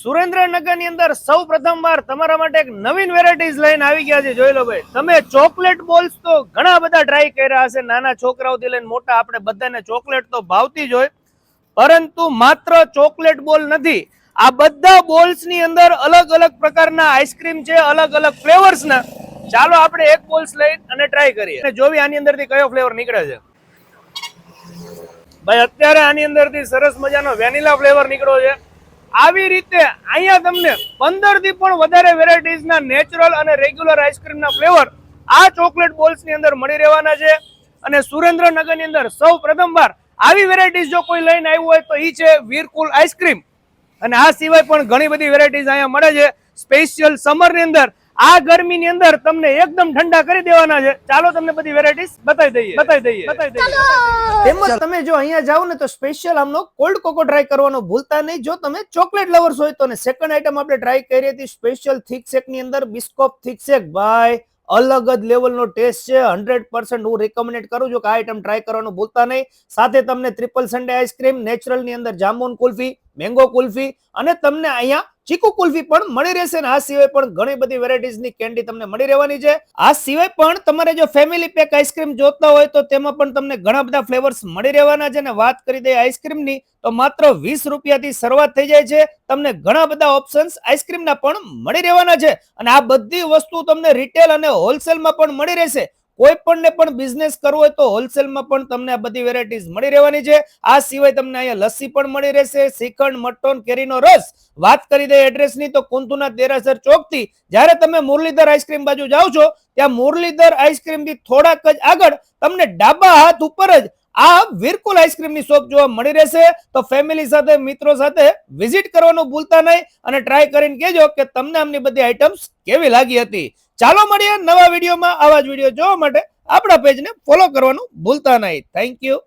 સુરેન્દ્રનગરની અંદર સૌ પ્રથમવાર તમારા માટે એક નવીન વેરાયટીઝ લઈને આવી ગયા છે. જોઈ લો ભાઈ, તમે ચોકલેટ બોલ્સ તો ઘણા બધા ટ્રાય કર્યા હશે, નાના છોકરાઓથી લઈને મોટા, આપણે બધાને ચોકલેટ તો ભાવતી જ હોય, પરંતુ માત્ર ચોકલેટ બોલ નથી, આ બધા બોલ્સ ની અંદર અલગ અલગ પ્રકારના આઈસ્ક્રીમ છે, અલગ અલગ ફ્લેવર્સ ના. ચાલો આપણે એક બોલ્સ લઈ અને ટ્રાય કરીએ અને જોવી આની અંદરથી કયો ફ્લેવર નીકળે છે. ભાઈ અત્યારે આની અંદરથી સરસ મજાનો વેનીલા ફ્લેવર નીકળ્યો છે. આવી રીતે અહીંયા તમને 15 થી પણ વધારે વેરાયટીઝ ના નેચરલ અને રેગ્યુલર આઈસ્ક્રીમ ના ફ્લેવર આ ચોકલેટ બોલ્સ ની અંદર મળી રહેવાના છે. અને સુરેન્દ્રનગર ની અંદર સૌ પ્રથમવાર આવી વેરાયટીઝ જો કોઈ લઈને આવ્યું હોય તો ઈ છે વીરકુલ આઈસ્ક્રીમ. અને આ સિવાય પણ ઘણી બધી વેરાયટીઝ અહીંયા મળે છે. સ્પેશિયલ સમર ની અંદર, આ ગરમી ની અંદર તમને એકદમ ઠંડા કરી દેવાના છે. ચાલો તમને બધી વેરાયટીઝ બતાવી દઈએ. તેમજ તમે જો અહીંયા જાઓ ને તો સ્પેશિયલ આમનો કોલ્ડ કોકો ટ્રાય કરવાનો ભૂલતા નહીં. જો તમે ચોકલેટ લવર્સ હોય તો. ને સેકન્ડ આઈટમ આપણે ટ્રાય કરી હતી સ્પેશિયલ થિક શેક ની અંદર બિસ્કોપ થિક શેક. ભાઈ અલગ જ લેવલનો ટેસ્ટ છે. 100% હું રેકમેન્ડ કરું છું કે આ આઈટમ ટ્રાય કરવાનું ભૂલતા નહીં. સાથે તમને ટ્રિપલ સન્ડે આઈસ્ક્રીમ, નેચરલ ની અંદર જામુન કુલ્ફી, મેંગો કુલ્ફી અને તમને અહીંયા ચીકુ કુલ્ફી પણ મળી રહેશે. આ સિવાય પણ ઘણી બધી વેરાયટીઝ ની કેન્ડી તમને મળી રહેવાની છે. આ સિવાય પણ તમારે જો ફેમિલી પેક આઈસ્ક્રીમ જોતા હોય તો તેમાં પણ તમને ઘણા બધા ફ્લેવર્સ મળી રહેવાના છે. અને વાત કરી દઈએ આઈસ્ક્રીમ ની તો માત્ર 20 રૂપિયાથી શરૂઆત થઈ જાય છે. તમને ઘણા બધા ઓપ્શન્સ આઈસ્ક્રીમ ના પણ મળી રહેવાના છે. અને આ બધી વસ્તુ તમને રિટેલ અને હોલસેલમાં પણ મળી રહેશે. કોઈ પણ ને પણ બિઝનેસ કરવો હોય તો હોલસેલમાં પણ તમને આ બધી વેરાયટીઝ મળી રહેવાની છે. આ સિવાય તમને અહીંયા લસ્સી પણ મળી રહેશે, શ્રીખંડ, મટ્ટોન, કેરીનો રસ. વાત કરી દે એડ્રેસની તો કુંતુના દેરાસર ચોક થી જ્યારે તમે મુરલીધર આઈસ્ક્રીમ બાજુ જાઓ છો ત્યાં મુરલીધર આઈસ્ક્રીમ થી થોડાક જ આગળ તમને ડાબા હાથ ઉપર જ આ વીરકુલ આઈસ્ક્રીમ ની શોપ જોવા મળી રહેશે. તો ફેમિલી સાથે, મિત્રો સાથે વિઝિટ કરવાનું ભૂલતા નહીં અને ટ્રાય કરીને કહેજો કે તમને આમની બધી આઈટમ્સ કેવી લાગી હતી. ચાલો મળીએ નવા વિડીયોમાં. આવા જ વિડીયો જોવા માટે આપણા પેજને ફોલો કરવાનું ભૂલતા નહીં. Thank you.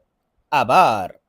આભાર.